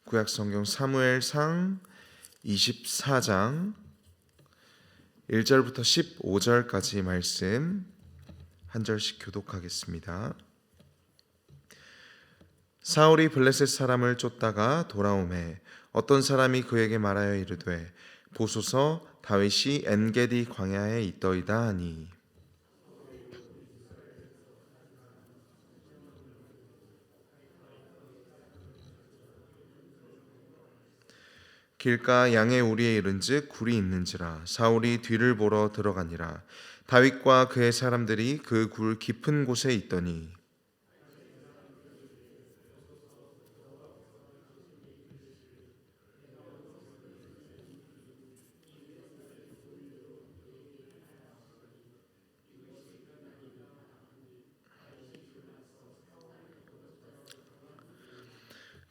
구약성경 사무엘상 24장 1절부터 15절까지 말씀 한 절씩 교독하겠습니다. 사울이 블레셋 사람을 쫓다가 돌아오매 어떤 사람이 그에게 말하여 이르되 보소서 다윗이 엔게디 광야에 있더이다 하니 길가 양의 우리에 이른즉 굴이 있는지라 사울이 뒤를 보러 들어가니라 다윗과 그의 사람들이 그 굴 깊은 곳에 있더니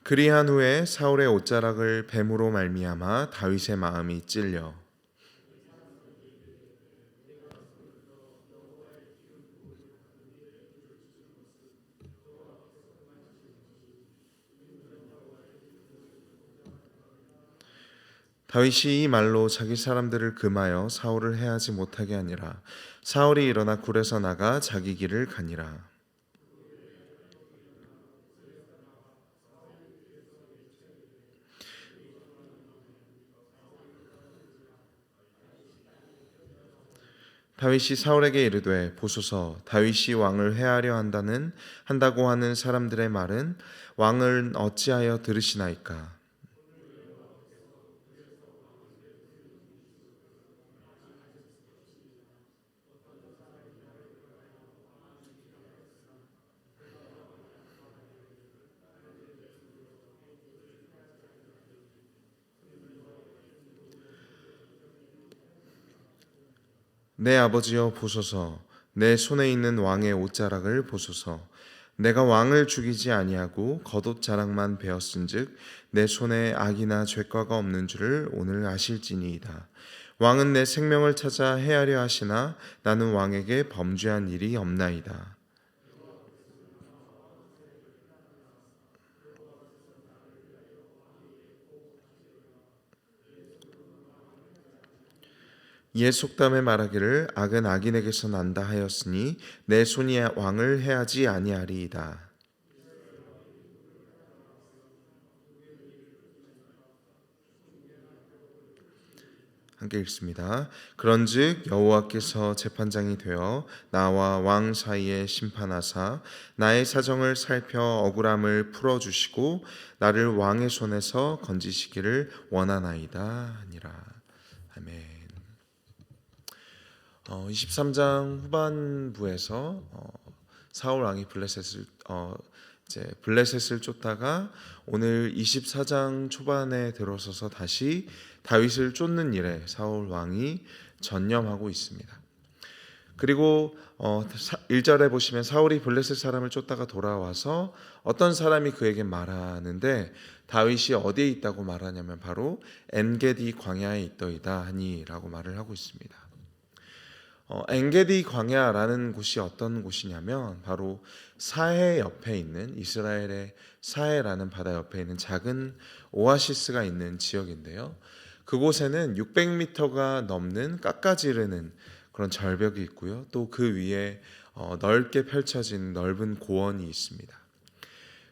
그리한 후에 사울의 옷자락을 뱀으로 말미암아 다윗의 마음이 찔려 다윗이 이 말로 자기 사람들을 금하여 사울을 해하지 못하게 하니라. 사울이 일어나 굴에서 나가 자기 길을 가니라. 다윗이 사울에게 이르되 보소서 다윗이 왕을 해하려 한다고 하는 사람들의 말은 왕을 어찌하여 들으시나이까. 내 아버지여 보소서 내 손에 있는 왕의 옷자락을 보소서 내가 왕을 죽이지 아니하고 겉옷 자락만 베었은즉 내 손에 악이나 죄과가 없는 줄을 오늘 아실지니이다. 왕은 내 생명을 찾아 해하려 하시나 나는 왕에게 범죄한 일이 없나이다. 이에 속담에 말하기를 악은 악인에게서 난다 하였으니 내 손이 왕을 해하지 아니하리이다. 함께 읽습니다. 그런즉 여호와께서 재판장이 되어 나와 왕 사이에 심판하사 나의 사정을 살펴 억울함을 풀어주시고 나를 왕의 손에서 건지시기를 원하나이다 하니라. 아멘. 23장 후반부에서 사울 왕이 블레셋을 쫓다가 오늘 24장 초반에 들어서서 다시 다윗을 쫓는 일에 사울 왕이 전념하고 있습니다. 그리고 1절에 보시면 사울이 블레셋 사람을 쫓다가 돌아와서 어떤 사람이 그에게 말하는데 다윗이 어디에 있다고 말하냐면 바로 엔게디 광야에 있더이다 하니 라고 말을 하고 있습니다. 엔게디 광야라는 곳이 어떤 곳이냐면 바로 사해 옆에 있는 이스라엘의 사해라는 바다 옆에 있는 작은 오아시스가 있는 지역인데요. 그곳에는 600m가 넘는 깎아지르는 그런 절벽이 있고요. 또 그 위에 넓게 펼쳐진 넓은 고원이 있습니다.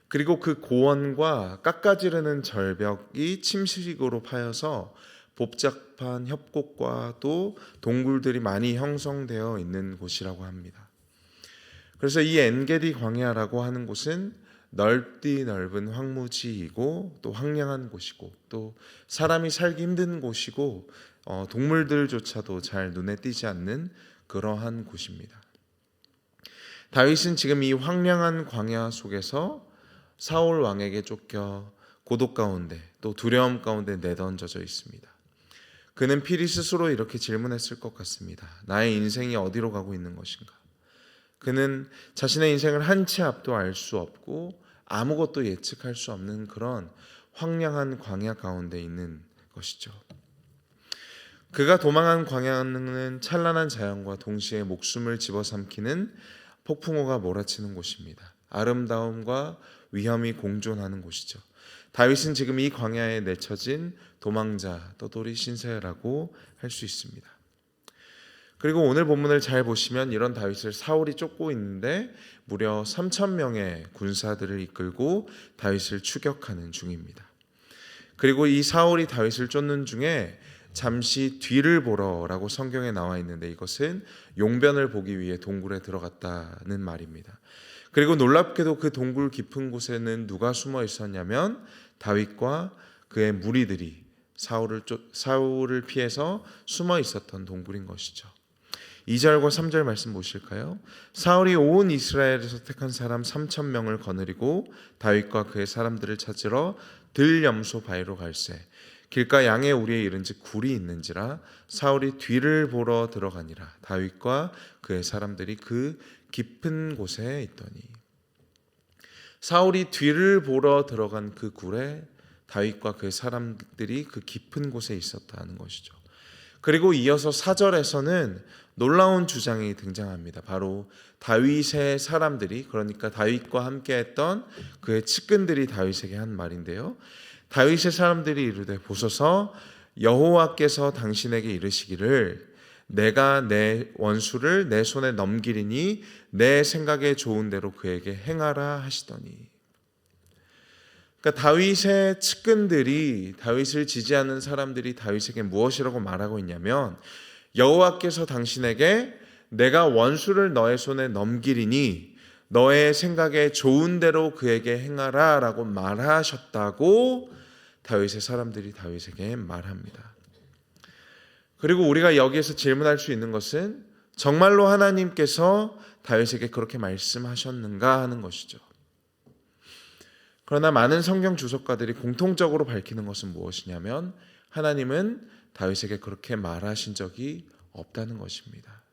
그리고 그 고원과 깎아지르는 절벽이 침식으로 파여서 복잡한 협곡과 또 동굴들이 많이 형성되어 있는 곳이라고 합니다. 그래서 이 엔게디 광야라고 하는 곳은 넓디 넓은 황무지이고 또 황량한 곳이고 또 사람이 살기 힘든 곳이고 동물들조차도 잘 눈에 띄지 않는 그러한 곳입니다. 다윗은 지금 이 황량한 광야 속에서 사울 왕에게 쫓겨 고독 가운데 또 두려움 가운데 내던져져 있습니다. 그는 필히 스스로 이렇게 질문했을 것 같습니다. 나의 인생이 어디로 가고 있는 것인가? 그는 자신의 인생을 한 치 앞도 알 수 없고 아무것도 예측할 수 없는 그런 황량한 광야 가운데 있는 것이죠. 그가 도망한 광야는 찬란한 자연과 동시에 목숨을 집어삼키는 폭풍우가 몰아치는 곳입니다. 아름다움과 위험이 공존하는 곳이죠. 다윗은 지금 이 광야에 내쳐진 도망자, 떠돌이 신세라고 할 수 있습니다. 그리고 오늘 본문을 잘 보시면 이런 다윗을 사울이 쫓고 있는데 무려 3,000명의 군사들을 이끌고 다윗을 추격하는 중입니다. 그리고 이 사울이 다윗을 쫓는 중에 잠시 뒤를 보러라고 성경에 나와 있는데 이것은 용변을 보기 위해 동굴에 들어갔다는 말입니다. 그리고 놀랍게도 그 동굴 깊은 곳에는 누가 숨어 있었냐면 다윗과 그의 무리들이 사울을 피해서 숨어 있었던 동굴인 것이죠. 2절과 3절 말씀 보실까요? 사울이 온 이스라엘에서 택한 사람 3,000명을 거느리고 다윗과 그의 사람들을 찾으러 들염소 바위로 갈새 길가 양의 우리에 이른즉 굴이 있는지라 사울이 뒤를 보러 들어가니라. 다윗과 그의 사람들이 그 깊은 곳에 있더니 사울이 뒤를 보러 들어간 그 굴에 다윗과 그의 사람들이 그 깊은 곳에 있었다는 것이죠. 그리고 이어서 4절에서는 놀라운 주장이 등장합니다. 바로 다윗의 사람들이, 그러니까 다윗과 함께했던 그의 측근들이 다윗에게 한 말인데요. 다윗의 사람들이 이르되 보소서 여호와께서 당신에게 이르시기를 내가 내 원수를 내 손에 넘기리니 내 생각에 좋은 대로 그에게 행하라 하시더니. 그러니까 다윗의 측근들이, 다윗을 지지하는 사람들이 다윗에게 무엇이라고 말하고 있냐면 여호와께서 당신에게 내가 원수를 너의 손에 넘기리니 너의 생각에 좋은 대로 그에게 행하라 라고 말하셨다고 다윗의 사람들이 다윗에게 말합니다. 그리고 우리가 여기에서 질문할 수 있는 것은 정말로 하나님께서 다윗에게 그렇게 말씀하셨는가 하는 것이죠. 그러나 많은 성경 주석가들이 공통적으로 밝히는 것은 무엇이냐면 하나님은 다윗에게 그렇게 말하신 적이 없다는 것입니다.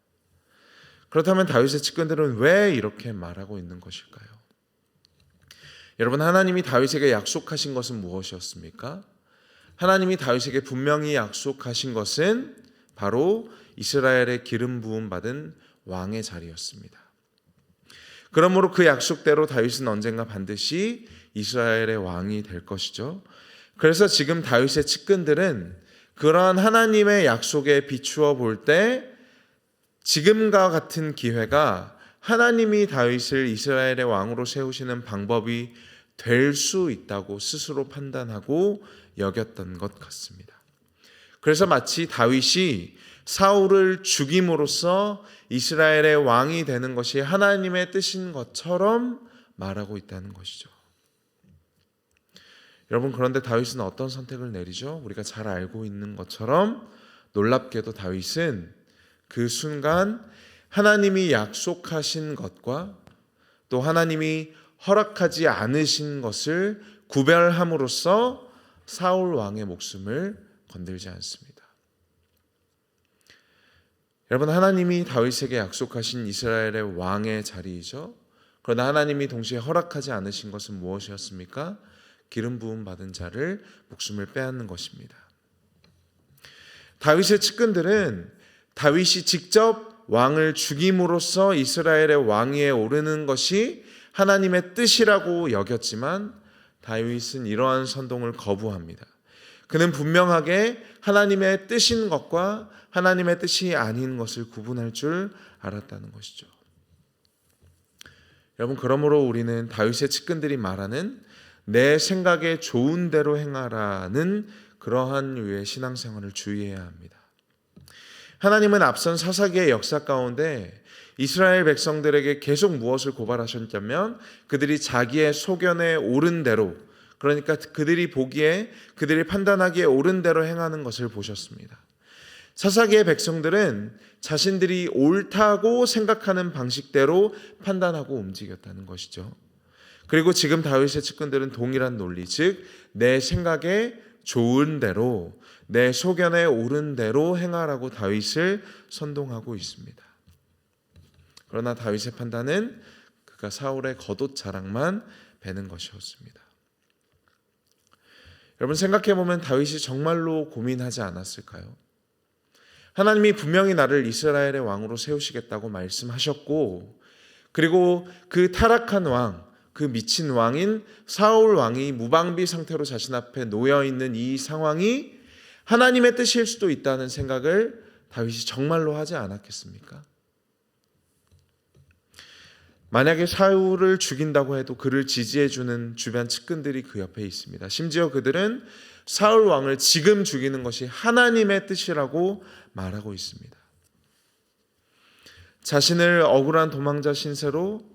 그렇다면 다윗의 측근들은 왜 이렇게 말하고 있는 것일까요? 여러분, 하나님이 다윗에게 약속하신 것은 무엇이었습니까? 하나님이 다윗에게 분명히 약속하신 것은 바로 이스라엘의 기름 부음 받은 왕의 자리였습니다. 그러므로 그 약속대로 다윗은 언젠가 반드시 이스라엘의 왕이 될 것이죠. 그래서 지금 다윗의 측근들은 그러한 하나님의 약속에 비추어 볼 때 지금과 같은 기회가 하나님이 다윗을 이스라엘의 왕으로 세우시는 방법이 될 수 있다고 스스로 판단하고 여겼던 것 같습니다. 그래서 마치 다윗이 사울을 죽임으로써 이스라엘의 왕이 되는 것이 하나님의 뜻인 것처럼 말하고 있다는 것이죠. 여러분, 그런데 다윗은 어떤 선택을 내리죠? 우리가 잘 알고 있는 것처럼 놀랍게도 다윗은 그 순간 하나님이 약속하신 것과 또 하나님이 허락하지 않으신 것을 구별함으로써 사울 왕의 목숨을 건들지 않습니다. 여러분, 하나님이 다윗에게 약속하신 이스라엘의 왕의 자리이죠. 그러나 하나님이 동시에 허락하지 않으신 것은 무엇이었습니까? 기름 부음 받은 자를 목숨을 빼앗는 것입니다. 다윗의 측근들은 다윗이 직접 왕을 죽임으로써 이스라엘의 왕위에 오르는 것이 하나님의 뜻이라고 여겼지만 다윗은 이러한 선동을 거부합니다. 그는 분명하게 하나님의 뜻인 것과 하나님의 뜻이 아닌 것을 구분할 줄 알았다는 것이죠. 여러분, 그러므로 우리는 다윗의 측근들이 말하는 내 생각에 좋은 대로 행하라는 그러한 유의 신앙생활을 주의해야 합니다. 하나님은 앞선 사사기의 역사 가운데 이스라엘 백성들에게 계속 무엇을 고발하셨냐면 그들이 자기의 소견에 옳은 대로, 그러니까 그들이 보기에, 그들이 판단하기에 옳은 대로 행하는 것을 보셨습니다. 사사기의 백성들은 자신들이 옳다고 생각하는 방식대로 판단하고 움직였다는 것이죠. 그리고 지금 다윗의 측근들은 동일한 논리, 즉 내 생각에 좋은 대로, 내 소견에 옳은 대로 행하라고 다윗을 선동하고 있습니다. 그러나 다윗의 판단은 그가 사울의 겉옷 자랑만 베는 것이었습니다. 여러분, 생각해보면 다윗이 정말로 고민하지 않았을까요? 하나님이 분명히 나를 이스라엘의 왕으로 세우시겠다고 말씀하셨고, 그리고 그 타락한 왕, 그 미친 왕인 사울 왕이 무방비 상태로 자신 앞에 놓여 있는 이 상황이 하나님의 뜻일 수도 있다는 생각을 다윗이 정말로 하지 않았겠습니까? 만약에 사울을 죽인다고 해도 그를 지지해주는 주변 측근들이 그 옆에 있습니다. 심지어 그들은 사울 왕을 지금 죽이는 것이 하나님의 뜻이라고 말하고 있습니다. 자신을 억울한 도망자 신세로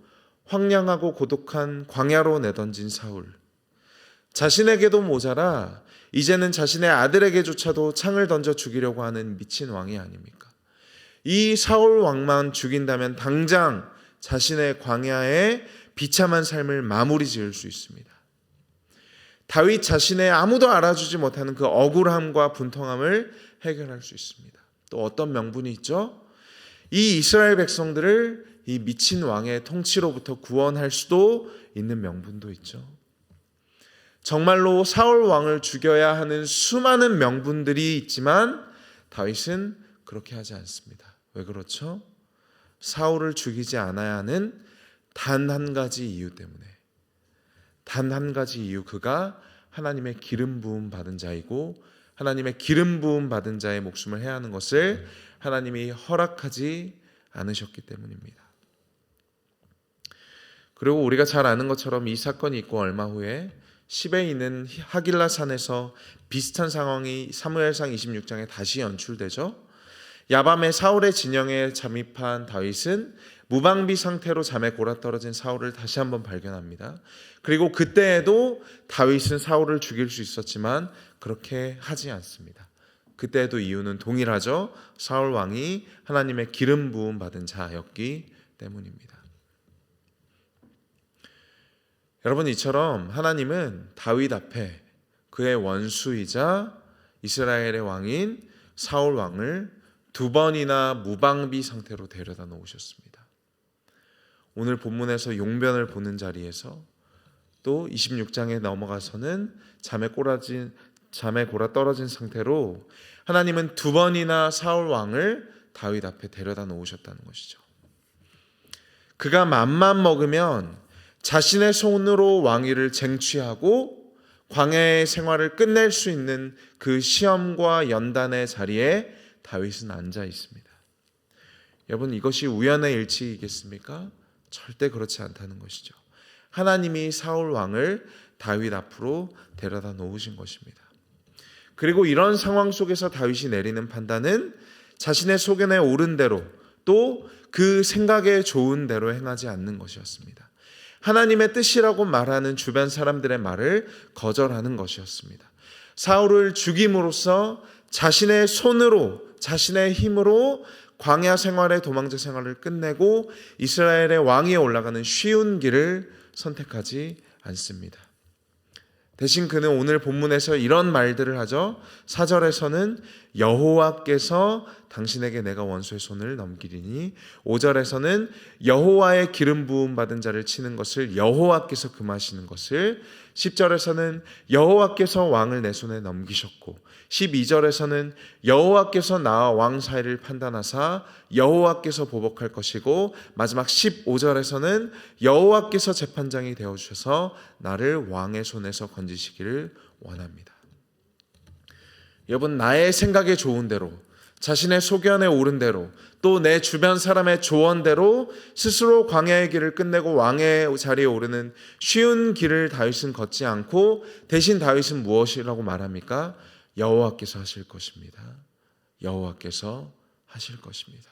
황량하고 고독한 광야로 내던진 사울, 자신에게도 모자라 이제는 자신의 아들에게조차도 창을 던져 죽이려고 하는 미친 왕이 아닙니까? 이 사울 왕만 죽인다면 당장 자신의 광야의 비참한 삶을 마무리 지을 수 있습니다. 다윗 자신의 아무도 알아주지 못하는 그 억울함과 분통함을 해결할 수 있습니다. 또 어떤 명분이 있죠? 이 이스라엘 백성들을 이 미친 왕의 통치로부터 구원할 수도 있는 명분도 있죠. 정말로 사울 왕을 죽여야 하는 수많은 명분들이 있지만 다윗은 그렇게 하지 않습니다. 왜 그렇죠? 사울을 죽이지 않아야 하는 단 한 가지 이유 때문에, 단 한 가지 이유, 그가 하나님의 기름 부음 받은 자이고 하나님의 기름 부음 받은 자의 목숨을 해야 하는 것을 하나님이 허락하지 않으셨기 때문입니다. 그리고 우리가 잘 아는 것처럼 이 사건이 있고 얼마 후에 십에 있는 하길라 산에서 비슷한 상황이 사무엘상 26장에 다시 연출되죠. 야밤에 사울의 진영에 잠입한 다윗은 무방비 상태로 잠에 골아떨어진 사울을 다시 한번 발견합니다. 그리고 그때에도 다윗은 사울을 죽일 수 있었지만 그렇게 하지 않습니다. 그때에도 이유는 동일하죠. 사울 왕이 하나님의 기름 부음 받은 자였기 때문입니다. 여러분, 이처럼 하나님은 다윗 앞에 그의 원수이자 이스라엘의 왕인 사울 왕을 두 번이나 무방비 상태로 데려다 놓으셨습니다. 오늘 본문에서 용변을 보는 자리에서 또 26장에 넘어가서는 잠에 골아 떨어진 상태로 하나님은 두 번이나 사울 왕을 다윗 앞에 데려다 놓으셨다는 것이죠. 그가 맘만 먹으면 자신의 손으로 왕위를 쟁취하고 광야의 생활을 끝낼 수 있는 그 시험과 연단의 자리에 다윗은 앉아 있습니다. 여러분, 이것이 우연의 일치이겠습니까? 절대 그렇지 않다는 것이죠. 하나님이 사울 왕을 다윗 앞으로 데려다 놓으신 것입니다. 그리고 이런 상황 속에서 다윗이 내리는 판단은 자신의 소견에 옳은 대로 또 그 생각에 좋은 대로 행하지 않는 것이었습니다. 하나님의 뜻이라고 말하는 주변 사람들의 말을 거절하는 것이었습니다. 사울을 죽임으로써 자신의 손으로, 자신의 힘으로 광야 생활의 도망자 생활을 끝내고 이스라엘의 왕위에 올라가는 쉬운 길을 선택하지 않습니다. 대신 그는 오늘 본문에서 이런 말들을 하죠. 4절에서는 여호와께서 당신에게 내가 원수의 손을 넘기리니, 5절에서는 여호와의 기름 부음 받은 자를 치는 것을 여호와께서 금하시는 것을, 10절에서는 여호와께서 왕을 내 손에 넘기셨고, 12절에서는 여호와께서 나와 왕 사이를 판단하사 여호와께서 보복할 것이고, 마지막 15절에서는 여호와께서 재판장이 되어주셔서 나를 왕의 손에서 건지시기를 원합니다. 여러분, 나의 생각에 좋은 대로, 자신의 소견에 옳은 대로, 또 내 주변 사람의 조언대로 스스로 광야의 길을 끝내고 왕의 자리에 오르는 쉬운 길을 다윗은 걷지 않고, 대신 다윗은 무엇이라고 말합니까? 여호와께서 하실 것입니다. 여호와께서 하실 것입니다.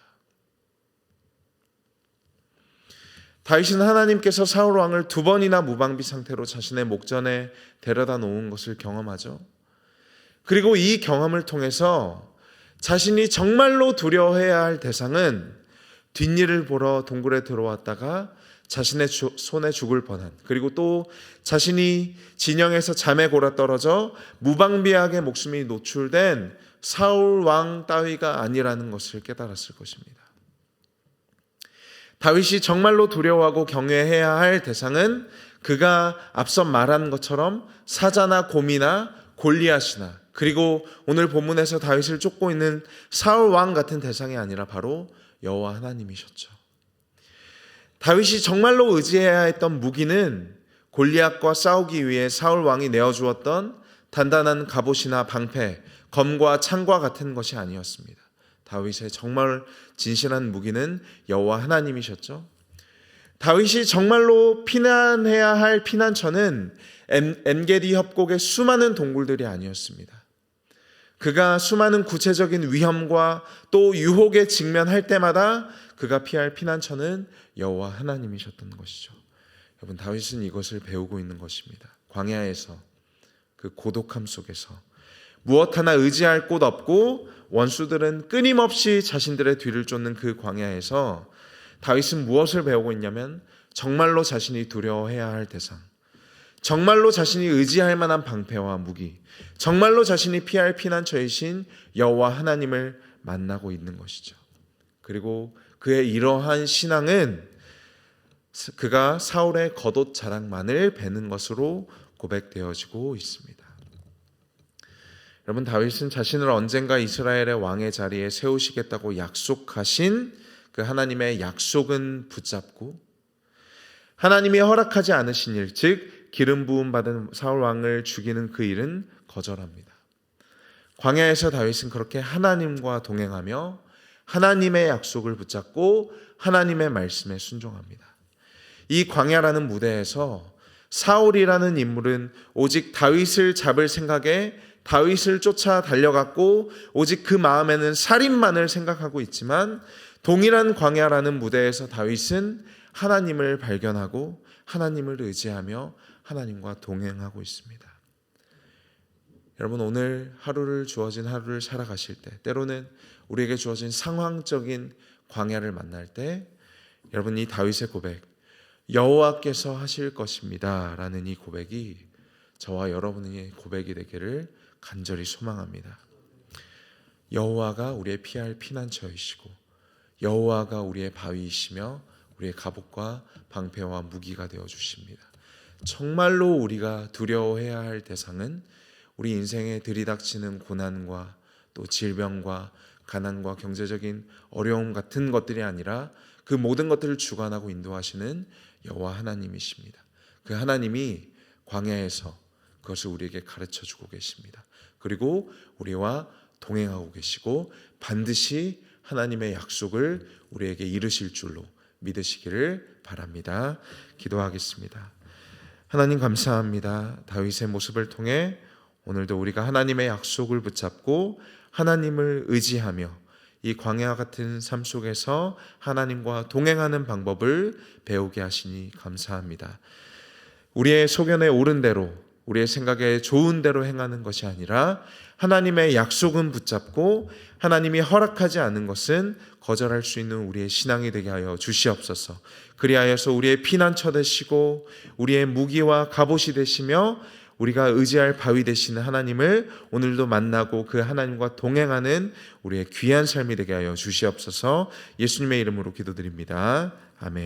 다윗은 하나님께서 사울 왕을 두 번이나 무방비 상태로 자신의 목전에 데려다 놓은 것을 경험하죠. 그리고 이 경험을 통해서 자신이 정말로 두려워해야 할 대상은 뒷일을 보러 동굴에 들어왔다가 자신의 손에 죽을 뻔한, 그리고 또 자신이 진영에서 잠에 골아 떨어져 무방비하게 목숨이 노출된 사울 왕 따위가 아니라는 것을 깨달았을 것입니다. 다윗이 정말로 두려워하고 경외해야 할 대상은 그가 앞서 말한 것처럼 사자나 곰이나 골리앗이나, 그리고 오늘 본문에서 다윗을 쫓고 있는 사울 왕 같은 대상이 아니라 바로 여호와 하나님이셨죠. 다윗이 정말로 의지해야 했던 무기는 골리앗과 싸우기 위해 사울 왕이 내어주었던 단단한 갑옷이나 방패, 검과 창과 같은 것이 아니었습니다. 다윗의 정말 진실한 무기는 여호와 하나님이셨죠. 다윗이 정말로 피난해야 할 피난처는 엔게디 협곡의 수많은 동굴들이 아니었습니다. 그가 수많은 구체적인 위험과 또 유혹에 직면할 때마다 그가 피할 피난처는 여호와 하나님이셨던 것이죠. 여러분, 다윗은 이것을 배우고 있는 것입니다. 광야에서, 그 고독함 속에서 무엇 하나 의지할 곳 없고 원수들은 끊임없이 자신들의 뒤를 쫓는 그 광야에서 다윗은 무엇을 배우고 있냐면, 정말로 자신이 두려워해야 할 대상, 정말로 자신이 의지할 만한 방패와 무기, 정말로 자신이 피할 피난처이신 여호와 하나님을 만나고 있는 것이죠. 그리고 그의 이러한 신앙은 그가 사울의 겉옷 자락만을 베는 것으로 고백되어지고 있습니다. 여러분, 다윗은 자신을 언젠가 이스라엘의 왕의 자리에 세우시겠다고 약속하신 그 하나님의 약속은 붙잡고 하나님이 허락하지 않으신 일, 즉 기름 부음 받은 사울 왕을 죽이는 그 일은 거절합니다. 광야에서 다윗은 그렇게 하나님과 동행하며 하나님의 약속을 붙잡고 하나님의 말씀에 순종합니다. 이 광야라는 무대에서 사울이라는 인물은 오직 다윗을 잡을 생각에 다윗을 쫓아 달려갔고 오직 그 마음에는 살인만을 생각하고 있지만, 동일한 광야라는 무대에서 다윗은 하나님을 발견하고 하나님을 의지하며 하나님과 동행하고 있습니다. 여러분, 오늘 주어진 하루를 살아가실 때, 때로는 우리에게 주어진 상황적인 광야를 만날 때, 여러분, 이 다윗의 고백, 여호와께서 하실 것입니다 라는 이 고백이 저와 여러분의 고백이 되기를 간절히 소망합니다. 여호와가 우리의 피할 피난처이시고 여호와가 우리의 바위이시며 우리의 갑옷과 방패와 무기가 되어 주십니다. 정말로 우리가 두려워해야 할 대상은 우리 인생에 들이닥치는 고난과 또 질병과 가난과 경제적인 어려움 같은 것들이 아니라 그 모든 것들을 주관하고 인도하시는 여호와 하나님이십니다. 그 하나님이 광야에서 그것을 우리에게 가르쳐주고 계십니다. 그리고 우리와 동행하고 계시고 반드시 하나님의 약속을 우리에게 이루실 줄로 믿으시기를 바랍니다. 기도하겠습니다. 하나님, 감사합니다. 다윗의 모습을 통해 오늘도 우리가 하나님의 약속을 붙잡고 하나님을 의지하며 이 광야 같은 삶 속에서 하나님과 동행하는 방법을 배우게 하시니 감사합니다. 우리의 소견에 옳은 대로, 우리의 생각에 좋은 대로 행하는 것이 아니라 하나님의 약속은 붙잡고 하나님이 허락하지 않은 것은 거절할 수 있는 우리의 신앙이 되게 하여 주시옵소서. 그리하여서 우리의 피난처 되시고 우리의 무기와 갑옷이 되시며 우리가 의지할 바위 되시는 하나님을 오늘도 만나고 그 하나님과 동행하는 우리의 귀한 삶이 되게 하여 주시옵소서. 예수님의 이름으로 기도드립니다. 아멘.